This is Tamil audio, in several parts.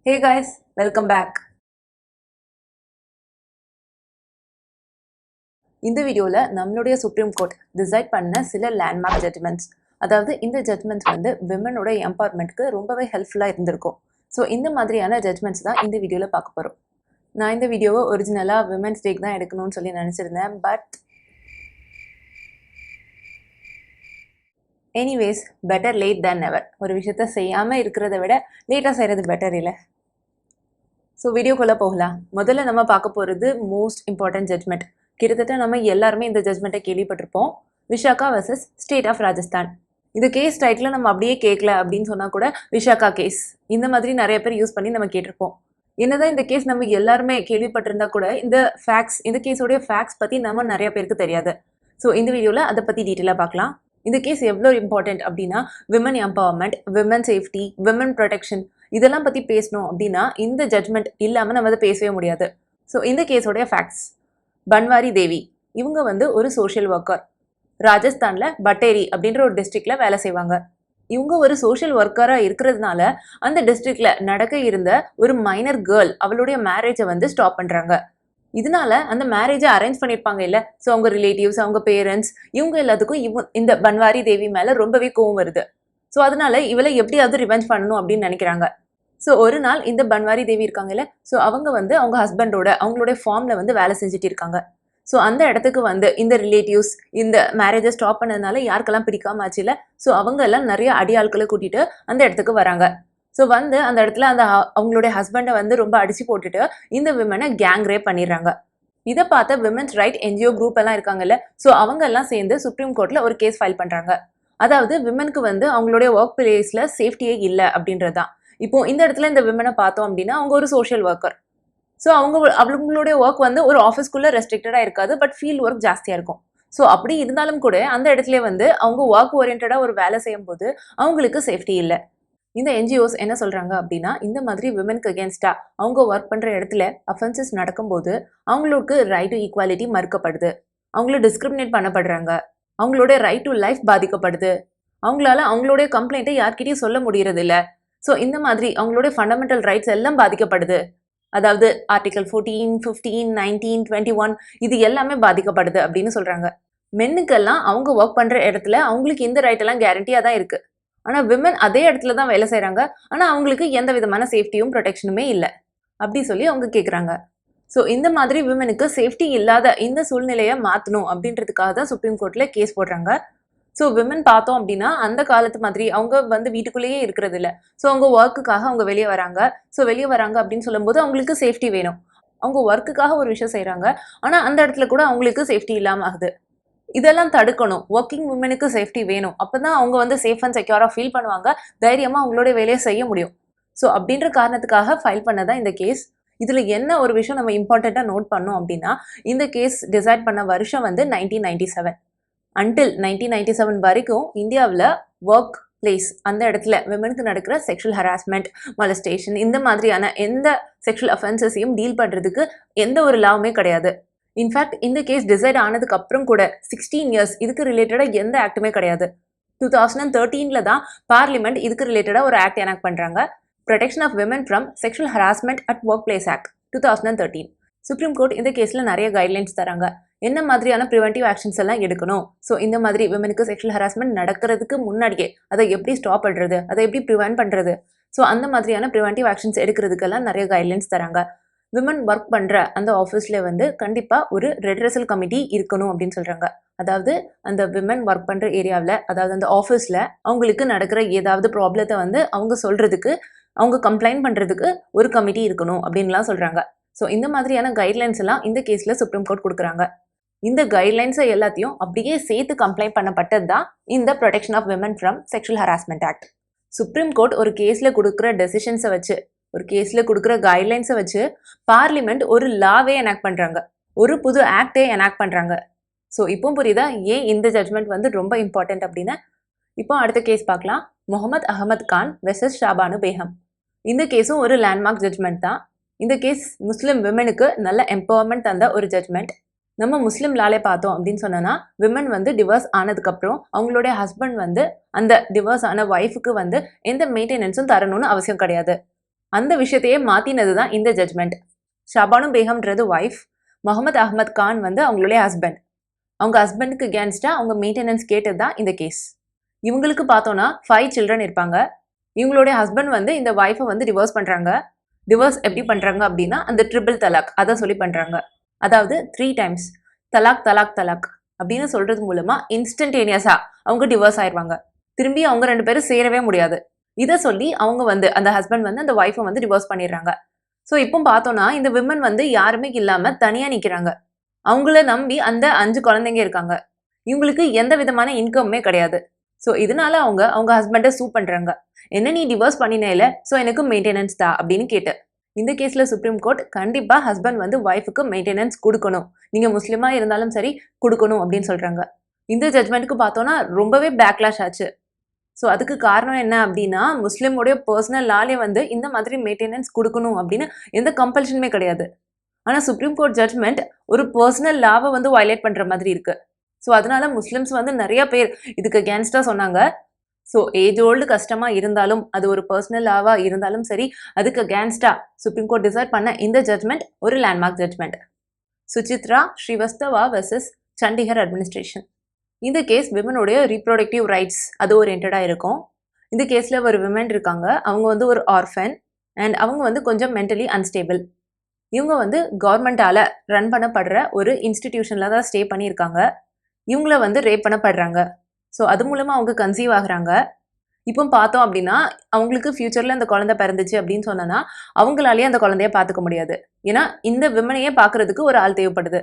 Hey guys, welcome back. இந்த வீடியோல நம்மளுடைய சுப்ரீம் கோர்ட் டிசைட் பண்ண சில லேண்ட்மார்க் ஜட்மெண்ட்ஸ், அதாவது இந்த ஜட்மெண்ட்ஸ் வந்து விமனோட எம்பவர்மெண்ட்க்கு ரொம்பவே ஹெல்ப்ஃபுல்லாக இருந்திருக்கும். ஸோ இந்த மாதிரியான ஜட்மெண்ட்ஸ் தான் இந்த வீடியோவில் பார்க்க போகிறோம். நான் இந்த வீடியோவை ஒரிஜினலாக விமன்ஸ் டேக்கு தான் எடுக்கணும்னு சொல்லி நினச்சிருந்தேன். But anyways, better late than never. ஒரு விஷயத்த செய்யாமல் இருக்கிறத விட லேட்டாக செய்கிறது பெட்டர் இல்லை. ஸோ வீடியோக்குள்ளே போகலாம். முதல்ல நம்ம பார்க்க போகிறது மோஸ்ட் இம்பார்ட்டன்ட் ஜட்மெண்ட். கிட்டத்தட்ட நம்ம எல்லாருமே இந்த ஜட்மெண்ட்டை கேள்விப்பட்டிருப்போம். Vishaka versus state of Rajasthan. இந்த கேஸ் டைட்டில் நம்ம அப்படியே கேட்கல அப்படின்னு சொன்னால் கூட விஷாகா கேஸ் இந்த மாதிரி நிறைய பேர் யூஸ் பண்ணி நம்ம கேட்டிருப்போம். என்னதான் இந்த கேஸ் நம்ம எல்லாருமே கேள்விப்பட்டிருந்தா கூட இந்த கேஸோடைய ஃபேக்ட்ஸ் பற்றி நம்ம நிறைய பேருக்கு தெரியாது. ஸோ இந்த வீடியோவில் அதை பற்றி டீட்டெயிலாக பார்க்கலாம். இந்த கேஸ் எவ்வளோ இம்பார்ட்டன்ட் அப்படின்னா, women empowerment, women safety, women protection இதெல்லாம் பற்றி பேசணும் அப்படின்னா இந்த ஜட்மெண்ட் இல்லாமல் நம்ம அதை பேசவே முடியாது. ஸோ இந்த கேஸோடைய ஃபேக்ட்ஸ்: பன்வாரி தேவி இவங்க வந்து ஒரு சோஷியல் ஒர்க்கர். ராஜஸ்தானில் பட்டேரி அப்படின்ற ஒரு டிஸ்ட்ரிக்டில் வேலை செய்வாங்க. இவங்க ஒரு சோஷியல் ஒர்க்கராக இருக்கிறதுனால அந்த டிஸ்ட்ரிக்டில் நடக்க இருந்த ஒரு மைனர் கேர்ள் அவளுடைய மேரேஜை வந்து ஸ்டாப் பண்ணுறாங்க. இதனால அந்த மேரேஜை அரேஞ்ச் பண்ணியிருப்பாங்க இல்லை. ஸோ அவங்க ரிலேட்டிவ்ஸ், அவங்க பேரண்ட்ஸ் இவங்க எல்லாத்துக்கும் இந்த பன்வாரி தேவி மேலே ரொம்பவே கோவம் வருது. ஸோ அதனால இவளை எப்படியாவது ரிவெஞ்ச் பண்ணணும் அப்படின்னு நினைக்கிறாங்க. ஸோ ஒரு நாள் இந்த பன்வாரி தேவி இருக்காங்கல்ல, ஸோ அவங்க வந்து அவங்க ஹஸ்பண்டோட அவங்களுடைய ஃபார்மில் வந்து வேலை செஞ்சுட்டு இருக்காங்க. ஸோ அந்த இடத்துக்கு வந்து இந்த ரிலேட்டிவ்ஸ் இந்த மேரேஜை ஸ்டாப் பண்ணதுனால யாருக்கெல்லாம் பிடிக்காம ஆச்சு இல்லை. ஸோ அவங்க எல்லாம் நிறைய அடியாட்களை கூட்டிட்டு அந்த இடத்துக்கு வராங்க. ஸோ வந்து அந்த இடத்துல அவங்களுடைய ஹஸ்பண்டை வந்து ரொம்ப அடிச்சு போட்டுட்டு இந்த விமனை கேங் ரேப் பண்ணிடுறாங்க. இதை பார்த்த விமன்ஸ் ரைட் என்ஜிஓ குரூப் எல்லாம் இருக்காங்கல்ல, ஸோ அவங்க எல்லாம் சேர்ந்து சுப்ரீம் கோர்ட்ல ஒரு கேஸ் ஃபைல் பண்றாங்க. அதாவது விமனுக்கு வந்து அவங்களுடைய ஒர்க் பிளேஸ்ல சேஃப்டியே இல்லை அப்படின்றது தான். இப்போ இந்த இடத்துல இந்த விமனை பார்த்தோம் அப்படின்னா அவங்க ஒரு சோஷியல் ஒர்க்கர். ஸோ அவங்களுடைய ஒர்க் வந்து ஒரு ஆஃபீஸ்க்குள்ள ரெஸ்ட்ரிக்டடாக இருக்காது, பட் ஃபீல்ட் ஒர்க் ஜாஸ்தியாக இருக்கும். ஸோ அப்படி இருந்தாலும் கூட அந்த இடத்துல வந்து அவங்க ஒர்க் ஓரியன்டாக ஒரு வேலை செய்யும் போது அவங்களுக்கு சேஃப்டி இல்லை. இந்த என்ஜிஓஸ் என்ன சொல்றாங்க அப்படின்னா, இந்த மாதிரி விமனுக்கு அகேன்ஸ்டா அவங்க ஒர்க் பண்ற இடத்துல அஃபென்சஸ் நடக்கும்போது அவங்களுக்கு ரைட் டு ஈக்குவாலிட்டி மறுக்கப்படுது, அவங்கள டிஸ்கிரிமினேட் பண்ணப்படுறாங்க, அவங்களுடைய ரைட் டு லைஃப் பாதிக்கப்படுது, அவங்களால அவங்களுடைய கம்ப்ளைண்ட்டை யார்கிட்டயும் சொல்ல முடியறது இல்லை. ஸோ இந்த மாதிரி அவங்களுடைய ஃபண்டமெண்டல் ரைட்ஸ் எல்லாம் பாதிக்கப்படுது. அதாவது ஆர்டிகல் 14, 15, 19, 21 இது எல்லாமே பாதிக்கப்படுது அப்படின்னு சொல்றாங்க. மென்னுக்கெல்லாம் அவங்க ஒர்க் பண்ற இடத்துல அவங்களுக்கு இந்த ரைட் எல்லாம் கேரண்டியா தான் இருக்கு. ஆனா விமன் அதே இடத்துல தான் வேலை செய்யறாங்க, ஆனா அவங்களுக்கு எந்த விதமான சேஃப்டியும் ப்ரொடெக்ஷனுமே இல்லை அப்படி சொல்லி அவங்க கேட்குறாங்க. ஸோ இந்த மாதிரி விமனுக்கு சேஃப்டி இல்லாத இந்த சூழ்நிலையை மாற்றணும் அப்படின்றதுக்காக தான் சுப்ரீம் கோர்ட்ல கேஸ் போடுறாங்க. ஸோ விமன் பார்த்தோம் அப்படின்னா அந்த காலத்து மாதிரி அவங்க வந்து வீட்டுக்குள்ளேயே இருக்கிறது இல்லை. ஸோ அவங்க ஒர்க்குக்காக அவங்க வெளியே வராங்க. ஸோ வெளியே வராங்க அப்படின்னு சொல்லும்போது அவங்களுக்கு சேஃப்டி வேணும். அவங்க ஒர்க்குக்காக ஒரு விஷயம் செய்கிறாங்க, ஆனால் அந்த இடத்துல கூட அவங்களுக்கு சேஃப்டி இல்லாமல் ஆகுது. இதெல்லாம் தடுக்கணும். ஒர்க்கிங் விமனுக்கு சேஃப்டி வேணும். அப்போ தான் அவங்க வந்து சேஃப் அண்ட் செக்யூராக ஃபீல் பண்ணுவாங்க, தைரியமாக அவங்களுடைய வேலையை செய்ய முடியும். ஸோ அப்படின்ற காரணத்துக்காக ஃபைல் பண்ணதான் இந்த கேஸ். இதில் என்ன ஒரு விஷயம் நம்ம இம்பார்ட்டண்ட்டாக நோட் பண்ணோம் அப்படின்னா, இந்த கேஸ் டிசைட் பண்ண வருஷம் வந்து 1997. அன்டில் 1997 வரைக்கும் இந்தியாவில் ஒர்க் பிளேஸ் அந்த இடத்துல விமனுக்கு நடக்கிற செக்ஷுவல் ஹராஸ்மெண்ட், மொலஸ்டேஷன் இந்த மாதிரியான எந்த செக்ஷுவல் அஃபென்சஸையும் டீல் பண்ணுறதுக்கு எந்த ஒரு லாவுமே கிடையாது. இன்ஃபேக்ட் இந்த கேஸ் டிசைட் ஆனதுக்கு அப்புறம் கூட 16 இயர்ஸ் இதுக்கு ரிலேட்டடாக எந்த ஆக்டுமே கிடையாது. 2013 தான் பார்லிமெண்ட் இதுக்கு ரிலேட்டடாக ஒரு ஆக்ட் எனாக்ட் பண்ணுறாங்க. Protection of women from sexual harassment at work place act 2013. Supreme court இந்த கேஸில் நிறைய கைட்லைன்ஸ் தராங்க. என்ன மாதிரியான ப்ரிவென்டிவ் ஆக்ஷன்ஸ் எல்லாம் எடுக்கணும், ஸோ இந்த மாதிரி விமனுக்கு செக்ஷுவல் ஹராஸ்மெண்ட் நடக்கிறதுக்கு முன்னாடியே அதை எப்படி ஸ்டாப் பண்ணுறது, அதை எப்படி ப்ரிவென்ட் பண்ணுறது, ஸோ அந்த மாதிரியான ப்ரிவென்டிவ் ஆக்ஷன்ஸ் எடுக்கிறதுக்கெல்லாம் நிறைய கைட்லைன்ஸ் தராங்க. விமன் ஒர்க் பண்ணுற அந்த ஆஃபீஸில் வந்து கண்டிப்பாக ஒரு ரெட்ரெசல் கமிட்டி இருக்கணும் அப்படின்னு சொல்கிறாங்க. அதாவது அந்த விமன் ஒர்க் பண்ணுற ஏரியாவில், அதாவது அந்த ஆஃபீஸில் அவங்களுக்கு நடக்கிற ஏதாவது ப்ராப்ளத்தை வந்து அவங்க சொல்கிறதுக்கு, அவங்க கம்ப்ளைண்ட் பண்ணுறதுக்கு ஒரு கமிட்டி இருக்கணும் அப்படின்லாம் சொல்கிறாங்க. ஸோ இந்த மாதிரியான கைட்லைன்ஸ் எல்லாம் இந்த கேஸில் சுப்ரீம் கோர்ட் கொடுக்குறாங்க. இந்த கைட்லைன்ஸை எல்லாத்தையும் அப்படியே சேர்த்து கம்ப்ளைண்ட் பண்ணப்பட்டது தான் இந்த protection of women from sexual harassment act. Supreme court ஒரு கேஸில் கொடுக்குற டெசிஷன்ஸை வச்சு, ஒரு கேஸில் கொடுக்குற கைட்லைன்ஸை வச்சு பார்லிமெண்ட் ஒரு லாவே எனாக்ட் பண்ணுறாங்க, ஒரு புது ஆக்டே எனாக்ட் பண்ணுறாங்க. ஸோ இப்போ புரியுதா ஏன் இந்த ஜட்மெண்ட் வந்து ரொம்ப இம்பார்ட்டன்ட் அப்படின்னு. இப்போ அடுத்த கேஸ் பார்க்கலாம். முகமது அகமது கான் வெர்சஸ் ஷாபானு பேகம். இந்த கேஸும் ஒரு லேண்ட்மார்க் ஜட்மெண்ட் தான். இந்த கேஸ் முஸ்லிம் விமனுக்கு நல்ல எம்பவர்மெண்ட் தந்த ஒரு ஜட்மெண்ட். நம்ம முஸ்லீம் லாலே பார்த்தோம் அப்படின்னு சொன்னோன்னா, விமன் வந்து டிவோர்ஸ் ஆனதுக்கப்புறம் அவங்களுடைய ஹஸ்பண்ட் வந்து அந்த டிவோர்ஸ் ஆன ஒய்ஃபுக்கு வந்து எந்த மெயின்டெனன்ஸும் தரணும்னு அவசியம் கிடையாது. அந்த விஷயத்தையே மாத்தினது தான் இந்த ஜட்மெண்ட். ஷபானு பேகம்ன்றது ஒய்ஃப், முகமது அஹ்மத் கான் வந்து அவங்களுடைய ஹஸ்பண்ட். அவங்க ஹஸ்பண்டுக்கு அகேன்ஸ்டா அவங்க மெயின்டெனன்ஸ் கேட்டது தான் இந்த கேஸ். இவங்களுக்கு பார்த்தோன்னா 5 சில்ட்ரன் இருப்பாங்க. இவங்களுடைய ஹஸ்பண்ட் வந்து இந்த ஒய்ஃபை வந்து டிவோர்ஸ் பண்றாங்க. டிவோர்ஸ் எப்படி பண்றாங்க அப்படின்னா அந்த ட்ரிபிள் தலாக் அதை சொல்லி பண்றாங்க. அதாவது 3 டைம்ஸ் தலாக் தலாக் தலாக் அப்படின்னு சொல்றது மூலமா இன்ஸ்டன்டேனியஸா அவங்க டிவோர்ஸ் ஆயிடுவாங்க. திரும்பி அவங்க 2 பேரும் சேரவே முடியாது. இதை சொல்லி அவங்க வந்து அந்த ஹஸ்பண்ட் வந்து அந்த ஒய்ஃபை வந்து டிவோர்ஸ் பண்ணிடுறாங்க. ஸோ இப்போ பார்த்தோன்னா இந்த விமன் வந்து யாருமே இல்லாம தனியா நிக்கிறாங்க. அவங்கள நம்பி அந்த 5 குழந்தைங்க இருக்காங்க. இவங்களுக்கு எந்த விதமான இன்கம்மே கிடையாது. ஸோ இதனால அவங்க அவங்க ஹஸ்பண்டை சூ பண்றாங்க. என்ன நீ டிவோர்ஸ் பண்ணினேல, ஸோ எனக்கு மெயின்டெனன்ஸ் தான் அப்படின்னு கேட்டு. இந்த கேஸ்ல சுப்ரீம் கோர்ட் கண்டிப்பா ஹஸ்பண்ட் வந்து ஒய்ஃபுக்கு மெயின்டெனன்ஸ் கொடுக்கணும், நீங்க முஸ்லிமா இருந்தாலும் சரி கொடுக்கணும் அப்படின்னு சொல்றாங்க. இந்த ஜட்மெண்ட்டுக்கு பார்த்தோன்னா ரொம்பவே பேக்லாஷ் ஆச்சு. ஸோ அதுக்கு காரணம் என்ன அப்படின்னா முஸ்லிமுடைய பர்சனல் லாலே வந்து இந்த மாதிரி மெயின்டெனன்ஸ் கொடுக்கணும் அப்படின்னு எந்த கம்பல்ஷனுமே கிடையாது. ஆனால் சுப்ரீம் கோர்ட் ஜட்மெண்ட் ஒரு பர்சனல் லாவை வந்து வயலேட் பண்ற மாதிரி இருக்கு. ஸோ அதனால முஸ்லிம்ஸ் வந்து நிறைய பேர் இதுக்கு அகேன்ஸ்டா சொன்னாங்க. ஸோ ஏஜ் ஓல்டு கஷ்டமா இருந்தாலும் அது ஒரு பர்சனல் லாவா இருந்தாலும் சரி அதுக்கு அகேன்ஸ்டா சுப்ரீம் கோர்ட் டிசைட் பண்ண இந்த ஜட்மெண்ட் ஒரு landmark judgment. Suchitra Srivastava versus Chandigarh administration. இந்த கேஸ் விமனுடைய ரீப்ரொடக்டிவ் ரைட்ஸ் அது ஓரியன்டா இருக்கும். இந்த கேஸ்ல ஒரு விமன் இருக்காங்க, அவங்க வந்து ஒரு ஆர்ஃபன் அண்ட் அவங்க வந்து கொஞ்சம் மென்டலி அன்ஸ்டேபிள். இவங்க வந்து கவர்மெண்டால ரன் பண்ணப்படுற ஒரு இன்ஸ்டிடியூஷன்ல தான் ஸ்டே பண்ணியிருக்காங்க. இவங்கள வந்து ரேப் பண்ணப்படுறாங்க. ஸோ அது மூலமா அவங்க கன்சீவ் ஆகுறாங்க. இப்போ பார்த்தோம் அப்படின்னா அவங்களுக்கு ஃபியூச்சர்ல அந்த குழந்தை பிறந்துச்சு அப்படின்னு சொன்னா அவங்களாலேயே அந்த குழந்தைய பார்த்துக்க முடியாது. ஏன்னா இந்த விமனையே பார்க்கறதுக்கு ஒரு ஆள் தேவைப்படுது.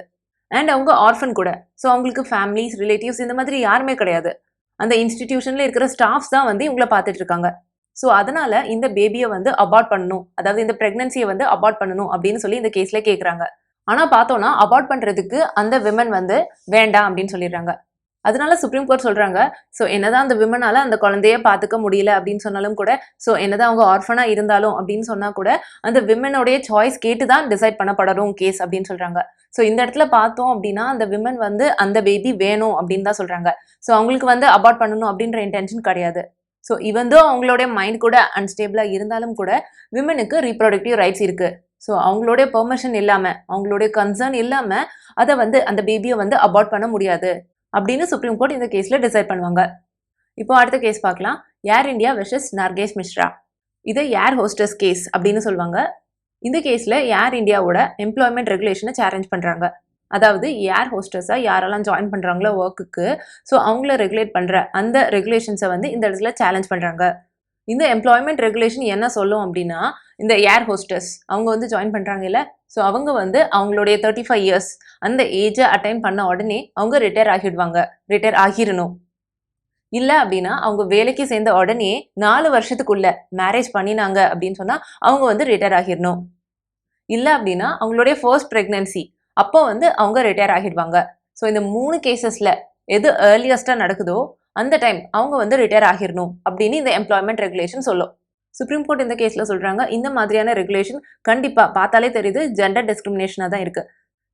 அண்ட் அவங்க ஆர்ஃபன் கூட. ஸோ அவங்களுக்கு ஃபேமிலிஸ் ரிலேட்டிவ்ஸ் இந்த மாதிரி யாருமே கிடையாது. அந்த இன்ஸ்டிடியூஷன்ல இருக்கிற ஸ்டாஃப்ஸ் தான் வந்து இவங்கள பார்த்துட்டு இருக்காங்க. ஸோ அதனால இந்த பேபியை வந்து அபார்ட் பண்ணணும், அதாவது இந்த பிரெக்னன்சியை வந்து அபார்ட் பண்ணணும் அப்படின்னு சொல்லி இந்த கேஸ்ல கேட்குறாங்க. ஆனா பார்த்தோம்னா அபார்ட் பண்றதுக்கு அந்த விமன் வந்து வேண்டாம் அப்படின்னு சொல்லிடுறாங்க. அதனால சுப்ரீம் கோர்ட் சொல்றாங்க, ஸோ என்னதான் அந்த விமனால அந்த குழந்தைய பார்த்துக்க முடியல அப்படின்னு சொன்னாலும் கூட, ஸோ என்னதான் அவங்க ஆர்ஃபனா இருந்தாலும் அப்படின்னு சொன்னா கூட அந்த விமனோடைய சாய்ஸ் கேட்டு தான் டிசைட் பண்ணப்படணும் கேஸ் அப்படின்னு சொல்றாங்க. ஸோ இந்த இடத்துல பார்த்தோம் அப்படின்னா அந்த விமன் வந்து அந்த பேபி வேணும் அப்படின்னு தான் சொல்றாங்க. ஸோ அவங்களுக்கு வந்து அபார்ட் பண்ணணும் அப்படின்ற இன்டென்ஷன் கிடையாது. ஸோ இவந்தோ அவங்களுடைய மைண்ட் கூட அன்ஸ்டேபிளா இருந்தாலும் கூட விமனுக்கு ரீப்ரொடக்டிவ் ரைட்ஸ் இருக்கு. ஸோ அவங்களுடைய பெர்மிஷன் இல்லாம அவங்களுடைய கன்சர்ன் இல்லாம அதை வந்து அந்த பேபியை வந்து அபார்ட் பண்ண முடியாது அப்படின்னு சுப்ரீம் கோர்ட் இந்த கேஸ்ல டிசைட் பண்ணுவாங்க. இப்போ அடுத்த கேஸ் பார்க்கலாம். ஏர் இந்தியா வெர்சஸ் நர்கேஷ் மிஸ்ரா. இதை ஏர் ஹோஸ்டஸ் கேஸ் அப்படின்னு சொல்லுவாங்க. இந்த கேஸ்ல ஏர் இந்தியாவோட எம்ப்ளாய்மெண்ட் ரெகுலேஷனை சேலஞ்ச் பண்றாங்க. அதாவது ஏர் ஹோஸ்டஸா யாரெல்லாம் ஜாயின் பண்றாங்களோ ஒர்க்குக்கு, ஸோ அவங்கள ரெகுலேட் பண்ற அந்த ரெகுலேஷன்ஸை வந்து இந்த இடத்துல சேலஞ்ச் பண்றாங்க. இந்த எம்ப்ளாய்மெண்ட் ரெகுலேஷன் என்ன சொல்லும் அப்படின்னா இந்த ஏர் ஹோஸ்டஸ் அவங்க வந்து ஜாயின் பண்றாங்க இல்ல, ஸோ அவங்க வந்து அவங்களுடைய 35 இயர்ஸ் அந்த ஏஜை அட்டைன் பண்ண உடனே அவங்க ரிட்டையர் ஆகிரணும். இல்லை அப்படின்னா அவங்க வேலைக்கு சேர்ந்த உடனே 4 வருஷத்துக்குள்ள மேரேஜ் பண்ணினாங்க அப்படின்னு சொன்னா அவங்க வந்து ரிட்டையர் ஆகிடணும். இல்லை அப்படின்னா அவங்களுடைய ஃபர்ஸ்ட் பிரெக்னன்சி அப்போ வந்து அவங்க ரிட்டையர் ஆகிடுவாங்க. ஸோ இந்த 3 கேசஸ்ல எது ஏர்லியஸ்டா நடக்குதோ அந்த டைம் அவங்க வந்து ரிட்டையர் ஆகிடணும் அப்படின்னு இந்த எம்ப்ளாய்மெண்ட் ரெகுலேஷன் சொல்லும். சுப்ரீம் கோர்ட் இந்த கேஸ்ல சொல்றாங்க இந்த மாதிரியான ரெகுலேஷன் கண்டிப்பா பார்த்தாலே தெரியுது ஜெண்டர் டிஸ்கிரிமினேஷனா தான் இருக்கு.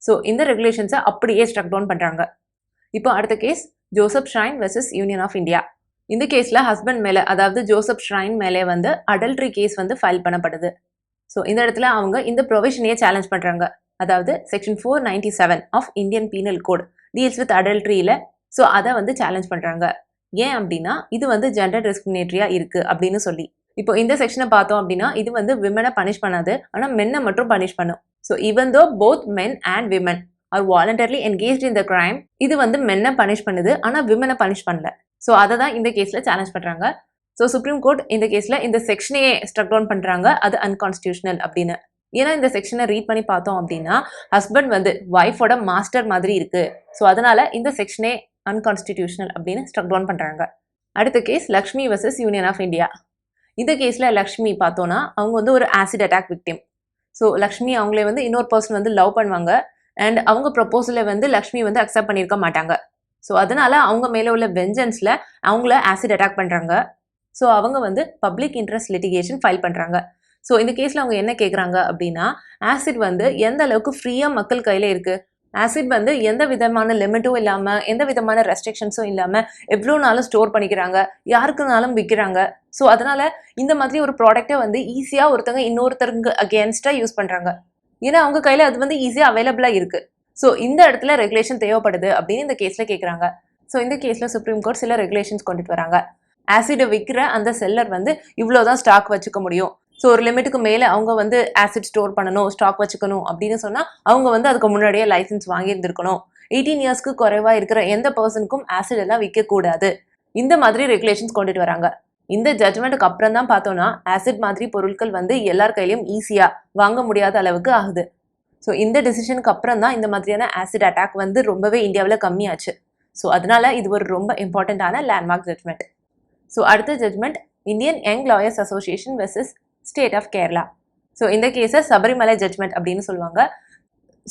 ஸோ இந்த ரெகுலேஷன்ஸை அப்படியே ஸ்ட்ரக் டவுன் பண்றாங்க. இப்போ அடுத்த case Joseph Shine versus union of India. இந்த கேஸ்ல ஹஸ்பண்ட் மேல அதாவது ஜோசப் ஷ்ரைன் மேலே வந்து அடல்ட்ரி கேஸ் வந்து ஃபைல் பண்ணப்படுது. ஸோ இந்த இடத்துல அவங்க இந்த ப்ரொவிஷனையே சேலஞ்ச் பண்றாங்க. அதாவது section 497 of Indian penal code deals with அடல்ட்ரியில. ஸோ அதை வந்து சேலஞ்ச் பண்றாங்க. ஏன் அப்படின்னா இது வந்து ஜெண்டர் டிஸ்கிரிமினேட்டரியா இருக்கு அப்படின்னு சொல்லி. இப்போ இந்த செக்ஷனை பார்த்தோம் அப்படின்னா இது வந்து விமனை பனிஷ் பண்ணாது, ஆனால் மென்னை மட்டும் பனிஷ் பண்ணும். So even though both men and women R voluntarily engage in the crime, இது வந்து மென்னை பனிஷ் பண்ணுது ஆனால் விமனை பனிஷ் பண்ணல. ஸோ அதை தான் இந்த கேஸ்ல சேலஞ்ச் பண்றாங்க. ஸோ சுப்ரீம் கோர்ட் இந்த கேஸ்ல இந்த செக்ஷனையே ஸ்ட்ரக் டவுன் பண்றாங்க, அது அன்கான்ஸ்டியூஷனல் அப்படின்னு. ஏன்னா இந்த செக்ஷனை ரீட் பண்ணி பார்த்தோம் அப்படின்னா ஹஸ்பண்ட் வந்து ஒய்ஃபோட மாஸ்டர் மாதிரி இருக்கு. ஸோ அதனால இந்த செக்ஷனே அன்கான்ஸ்டிடியூஷனல் அப்படின்னு ஸ்ட்ரக் டவுன் பண்றாங்க. அடுத்த case Lakshmi versus union of India. இந்த கேஸ்ல லக்ஷ்மி பார்த்தோன்னா அவங்க வந்து ஒரு acid attack victim. So Lakshmi அவங்களே வந்து இன்னொரு பர்சன் வந்து லவ் பண்ணுவாங்க அண்ட் அவங்க ப்ரொபோசலை வந்து லக்ஷ்மி வந்து அக்செப்ட் பண்ணியிருக்க மாட்டாங்க. ஸோ அதனால அவங்க மேலே உள்ள வெஞ்சன்ஸ்ல அவங்கள ஆசிட் அட்டாக் பண்றாங்க. ஸோ அவங்க வந்து பப்ளிக் இன்ட்ரெஸ்ட் லிட்டிகேஷன் ஃபைல் பண்றாங்க. ஸோ இந்த கேஸ்ல அவங்க என்ன கேட்குறாங்க அப்படின்னா ஆசிட் வந்து எந்த அளவுக்கு ஃப்ரீயா மக்கள் கையில இருக்கு, ஆசிட் வந்து எந்த விதமான லிமிட்டும் இல்லாமல் எந்த விதமான ரெஸ்ட்ரிக்ஷன்ஸும் இல்லாமல் எவ்வளோ நாளும் ஸ்டோர் பண்ணிக்கிறாங்க, யாருக்குனாலும் விற்கிறாங்க. ஸோ அதனால இந்த மாதிரி ஒரு ப்ராடக்டை வந்து ஈஸியாக ஒருத்தங்க இன்னொருத்தருக்கு அகேன்ஸ்டாக யூஸ் பண்ணுறாங்க. ஏன்னா அவங்க கையில் அது வந்து ஈஸியாக அவைலபிளாக இருக்குது. ஸோ இந்த இடத்துல ரெகுலேஷன் தேவைப்படுது அப்படின்னு இந்த கேஸில் கேட்குறாங்க. ஸோ இந்த கேஸில் சுப்ரீம் கோர்ட் சில ரெகுலேஷன்ஸ் கொண்டுட்டு வராங்க. ஆசிடை விற்கிற அந்த செல்லர் வந்து இவ்வளோதான் ஸ்டாக் வச்சுக்க முடியும். ஸோ ஒரு லிமிட்டுக்கு மேலே அவங்க வந்து ஆசிட் ஸ்டோர் பண்ணணும், ஸ்டாக் வச்சுக்கணும் அப்படின்னு சொன்னால் அவங்க வந்து அதுக்கு முன்னாடியே லைசன்ஸ் வாங்கியிருந்திருக்கணும். 18 இயர்ஸ்க்கு குறைவாக இருக்கிற எந்த பர்சனுக்கும் ஆசிட் எல்லாம் விற்கக்கூடாது. இந்த மாதிரி ரெகுலேஷன்ஸ் கொண்டுட்டு வராங்க. இந்த ஜட்மெண்ட்டுக்கு அப்புறம் தான் பார்த்தோம்னா ஆசிட் மாதிரி பொருட்கள் வந்து எல்லார் கையிலையும் ஈஸியாக வாங்க முடியாத அளவுக்கு ஆகுது. ஸோ இந்த டிசிஷனுக்கு அப்புறம் தான் இந்த மாதிரியான ஆசிட் அட்டாக் வந்து ரொம்பவே இந்தியாவில் கம்மியாச்சு. ஸோ அதனால இது ஒரு ரொம்ப இம்பார்ட்டண்ட்டான லேண்ட்மார்க் ஜட்மெண்ட். ஸோ அடுத்த judgment Indian young lawyers association versus state of Kerala. So இந்த கேஸை சபரிமலை ஜட்மெண்ட் அப்படின்னு சொல்லுவாங்க.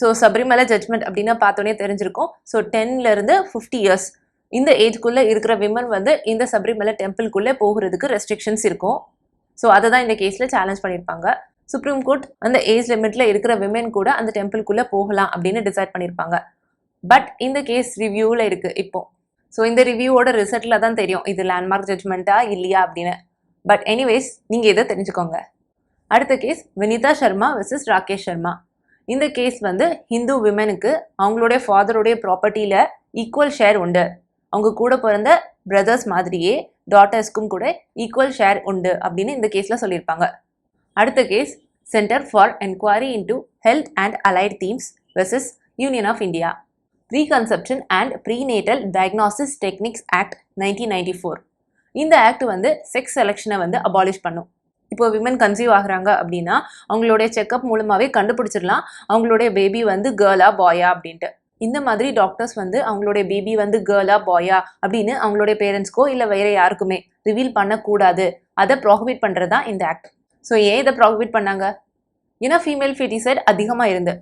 ஸோ சபரிமலை ஜட்மெண்ட் அப்படின்னா பார்த்தோன்னே தெரிஞ்சிருக்கும். ஸோ 10லேருந்து 50 இயர்ஸ் இந்த ஏஜ்குள்ளே இருக்கிற விமன் வந்து இந்த சபரிமலை டெம்பிள்குள்ளே போகிறதுக்கு ரெஸ்ட்ரிக்ஷன்ஸ் இருக்கும். ஸோ அதை தான் இந்த கேஸில் சேலஞ்ச் பண்ணியிருப்பாங்க. சுப்ரீம் கோர்ட் அந்த ஏஜ் லிமிட்டில் இருக்கிற விமன் கூட அந்த டெம்பிள்குள்ளே போகலாம் அப்படின்னு டிசைட் பண்ணியிருப்பாங்க. பட் இந்த கேஸ் ரிவ்யூவில் இருக்குது இப்போ. ஸோ இந்த ரிவ்யூவோட ரிசல்ட்டில் தான் தெரியும் இது லேண்ட்மார்க் ஜட்மெண்ட்டா இல்லையா அப்படின்னு. பட் எனிவேஸ் நீங்கள் இதை தெரிஞ்சுக்கோங்க. அடுத்த கேஸ் வினிதா சர்மா வெர்சஸ் ராகேஷ் சர்மா. இந்த கேஸ் வந்து ஹிந்து விமனுக்கு அவங்களுடைய ஃபாதருடைய ப்ராப்பர்ட்டியில் ஈக்குவல் ஷேர் உண்டு. அவங்க கூட பிறந்த பிரதர்ஸ் மாதிரியே டாட்டர்ஸ்க்கும் கூட ஈக்குவல் ஷேர் உண்டு அப்படின்னு இந்த கேஸில் சொல்லியிருப்பாங்க. அடுத்த case centre for enquiry into health and allied themes versus union of India. Preconception and prenatal diagnosis techniques act 1994. இந்த ஆக்ட் வந்து செக்ஸ் செலெக்ஷனை வந்து அபாலிஷ் பண்ணும். இப்போ விமன் கன்சீவ் ஆகுறாங்க அப்படின்னா அவங்களுடைய செக்அப் மூலமாகவே கண்டுபிடிச்சிடலாம் அவங்களுடைய பேபி வந்து கேர்ளா பாயா அப்படின்ட்டு. இந்த மாதிரி டாக்டர்ஸ் வந்து அவங்களுடைய பேபி வந்து கேர்ளா பாயா அப்படின்னு அவங்களுடைய பேரண்ட்ஸ்க்கோ இல்லை வேற யாருக்குமே ரிவீல் பண்ணக்கூடாது. அதை ப்ராஹிபிட் பண்ணுறது தான் இந்த ஆக்ட். ஸோ ஏன் இதை ப்ராஹிபிட் பண்ணாங்க? ஏன்னா ஃபீமேல் ஃபெட்டிசைட் அதிகமாக இருந்து,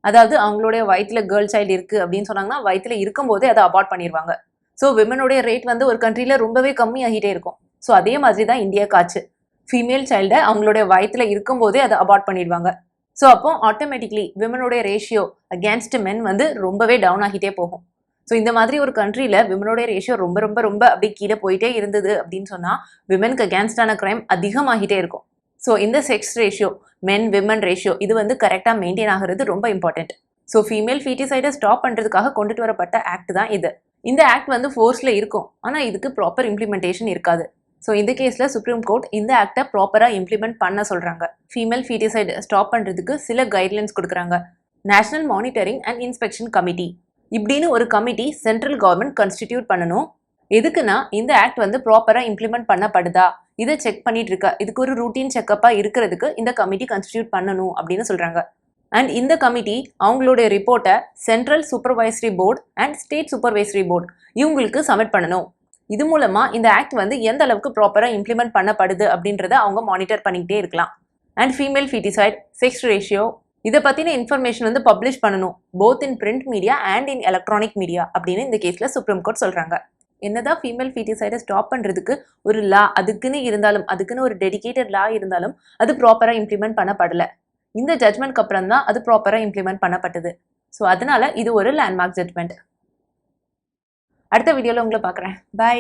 அதாவது அவங்களுடைய வயிற்றில் கேர்ள் சைல்டு இருக்குது அப்படின்னு சொன்னாங்கன்னா வயிற்றில் இருக்கும்போதே அதை அபார்ட் பண்ணிடுவாங்க. ஸோ விமனுடைய ரேட் வந்து ஒரு கண்ட்ரியில் ரொம்பவே கம்மியாகிட்டே இருக்கும். ஸோ அதே மாதிரி தான் இந்தியா காச்சு. ஃபீமேல் சைல்டை அவங்களுடைய வயிற்றில் இருக்கும்போதே அதை அபார்ட் பண்ணிடுவாங்க. ஸோ அப்போ ஆட்டோமேட்டிக்லி விமனுடைய ரேஷியோ அகேன்ஸ்ட் மென் வந்து ரொம்பவே டவுன் ஆகிட்டே போகும். ஸோ இந்த மாதிரி ஒரு கண்ட்ரியில் விமனுடைய ரேஷியோ ரொம்ப ரொம்ப ரொம்ப அப்படி கீழே போயிட்டே இருந்தது அப்படின்னு சொன்னால் விமனுக்கு அகேன்ஸ்டான கிரைம் அதிகமாகிட்டே இருக்கும். ஸோ இந்த செக்ஸ் ரேஷியோ மென் விமன் ரேஷியோ இது வந்து கரெக்டாக மெயின்டைன் ஆகிறது ரொம்ப இம்பார்ட்டன்ட். ஸோ ஃபீமேல் ஃபீட்டிசைடை ஸ்டாப் பண்ணுறதுக்காக கொண்டுட்டு வரப்பட்ட ஆக்ட் தான் இது. இந்த ஆக்ட் வந்து ஃபோர்ஸில் இருக்கும், ஆனால் இதுக்கு ப்ராப்பர் இம்ப்ளிமெண்டேஷன் இருக்காது. ஸோ இந்த கேஸில் சுப்ரீம் கோர்ட் இந்த ஆக்டை ப்ராப்பராக இம்ப்ளிமெண்ட் பண்ண சொல்கிறாங்க. ஃபீமேல் ஃபீட்டிசைடு ஸ்டாப் பண்ணுறதுக்கு சில கைட்லைன்ஸ் கொடுக்குறாங்க. National monitoring and inspection committee இப்படின்னு ஒரு கமிட்டி சென்ட்ரல் கவர்மெண்ட் கான்ஸ்டிடியூட் பண்ணணும். எதுக்குன்னா இந்த ஆக்ட் வந்து ப்ராப்பராக இம்ப்ளிமெண்ட் பண்ணப்படுதா இதை செக் பண்ணிட்டு இருக்க, இதுக்கு ஒரு ரூட்டீன் செக்கப்பாக இருக்கிறதுக்கு இந்த கமிட்டி கான்ஸ்டிடியூட் பண்ணணும் அப்படின்னு சொல்கிறாங்க. அண்ட் இந்த கமிட்டி அவங்களுடைய ரிப்போர்ட்டை central supervisory board and state supervisory board இவங்களுக்கு சப்மிட் பண்ணணும். இது மூலமாக இந்த ஆக்ட் வந்து எந்த அளவுக்கு ப்ராப்பராக இம்ப்ளிமெண்ட் பண்ணப்படுது அப்படின்றத அவங்க மானிட்டர் பண்ணிக்கிட்டே இருக்கலாம். And female foeticide sex ratio இதை பற்றின இன்ஃபர்மேஷன் வந்து பப்ளிஷ் பண்ணணும், both in print media and in electronic media அப்படின்னு இந்த கேஸில் சுப்ரீம் கோர்ட் சொல்கிறாங்க. என்னதான் ஃபீமேல் ஃபீட்டிசைடை ஸ்டாப் பண்ணுறதுக்கு ஒரு லா அதுக்குன்னு இருந்தாலும், அதுக்குன்னு ஒரு டெடிகேட்டட் லா இருந்தாலும் அது ப்ராப்பராக இம்ப்ளிமெண்ட் பண்ணப்படலை. இந்த ஜட்மெண்ட்க்கு அப்புறம் தான் அது ப்ராப்பராக இம்ப்ளிமெண்ட் பண்ணப்பட்டது. ஸோ அதனால இது ஒரு லேண்ட்மார்க் ஜட்மெண்ட். அடுத்த வீடியோவில் உங்களை பார்க்குறேன். பை.